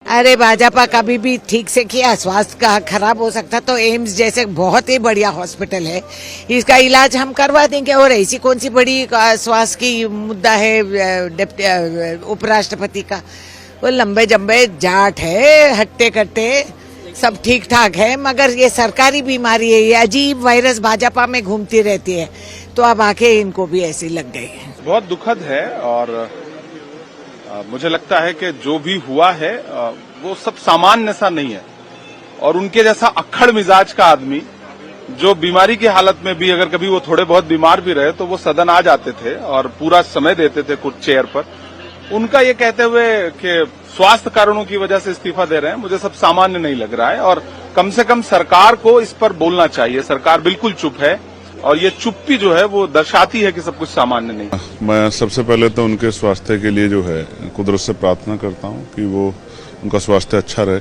अरे भाजपा कभी भी ठीक से किया, स्वास्थ्य का खराब हो सकता तो एम्स जैसे बहुत ही बढ़िया हॉस्पिटल है, इसका इलाज हम करवा देंगे। और ऐसी कौन सी बड़ी स्वास्थ्य की मुद्दा है उपराष्ट्रपति का? वो लंबे जम्बे जाट है, हट्टे कट्टे सब ठीक ठाक है, मगर ये सरकारी बीमारी है, ये अजीब वायरस भाजपा में घूमती रहती है, तो अब आके इनको भी ऐसी लग गई है। बहुत दुखद है और मुझे लगता है कि जो भी हुआ है वो सब सामान्य सा नहीं है। और उनके जैसा अक्खड़ मिजाज का आदमी जो बीमारी की हालत में भी अगर कभी वो थोड़े बहुत बीमार भी रहे तो वो सदन आ जाते थे और पूरा समय देते थे कुछ चेयर पर। उनका ये कहते हुए कि स्वास्थ्य कारणों की वजह से इस्तीफा दे रहे हैं, मुझे सब सामान्य नहीं लग रहा है। और कम से कम सरकार को इस पर बोलना चाहिए। सरकार बिल्कुल चुप है और ये चुप्पी जो है वो दर्शाती है कि सब कुछ सामान्य नहीं। मैं सबसे पहले तो उनके स्वास्थ्य के लिए जो है कुदरत से प्रार्थना करता हूं कि वो उनका स्वास्थ्य अच्छा रहे।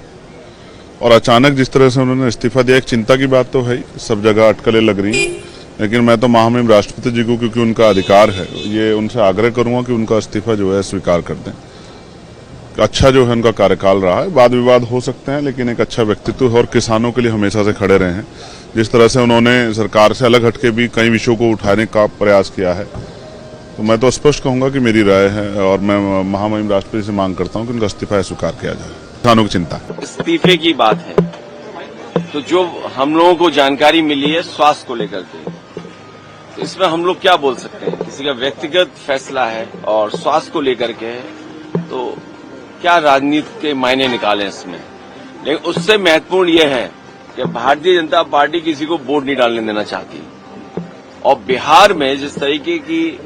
और अचानक जिस तरह से उन्होंने इस्तीफा दिया, एक चिंता की बात तो है, सब जगह अटकलें लग रही हैं, लेकिन मैं तो महामहिम राष्ट्रपति जी को, क्योंकि उनका अधिकार है, ये उनसे आग्रह करूंगा कि उनका इस्तीफा जो है स्वीकार कर दें। अच्छा जो है उनका कार्यकाल रहा है, वाद विवाद हो सकते हैं, लेकिन एक अच्छा व्यक्तित्व है और किसानों के लिए हमेशा से खड़े रहे हैं। जिस तरह से उन्होंने सरकार से अलग हटके भी कई विषयों को उठाने का प्रयास किया है, तो मैं तो स्पष्ट कहूंगा कि मेरी राय है और मैं महामहिम राष्ट्रपति से मांग करता हूं कि उनका इस्तीफा स्वीकार किया जाए। किसानों की चिंता इस्तीफे की बात है, तो जो हम लोगों को जानकारी मिली है स्वास्थ्य को लेकर के, तो इसमें हम लोग क्या बोल सकते हैं? किसी का व्यक्तिगत फैसला है और स्वास्थ्य को लेकर के है, तो क्या राजनीति के मायने निकालें इसमें। लेकिन उससे महत्वपूर्ण यह है कि भारतीय जनता पार्टी किसी को वोट नहीं डालने देना चाहती। और बिहार में जिस तरीके की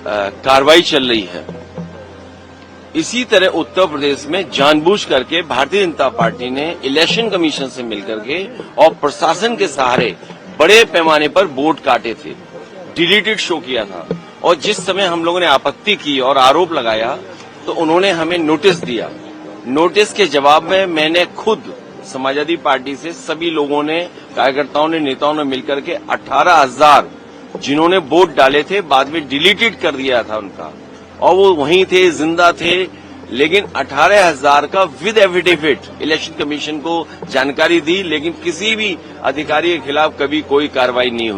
कार्रवाई चल रही है, इसी तरह उत्तर प्रदेश में जानबूझ करके भारतीय जनता पार्टी ने इलेक्शन कमीशन से मिलकर के और प्रशासन के सहारे बड़े पैमाने पर वोट काटे थे, डिलीटेड शो किया था। और जिस समय हम लोगों ने आपत्ति की और आरोप लगाया तो उन्होंने हमें नोटिस दिया। नोटिस के जवाब में मैंने खुद समाजवादी पार्टी से सभी लोगों ने, कार्यकर्ताओं ने, नेताओं ने मिलकर के 18,000 जिन्होंने वोट डाले थे बाद में डिलीटेड कर दिया था उनका, और वो वहीं थे, जिंदा थे, लेकिन 18,000 का विद एफिडेविट इलेक्शन कमीशन को जानकारी दी, लेकिन किसी भी अधिकारी के खिलाफ कभी कोई कार्रवाई नहीं हुई।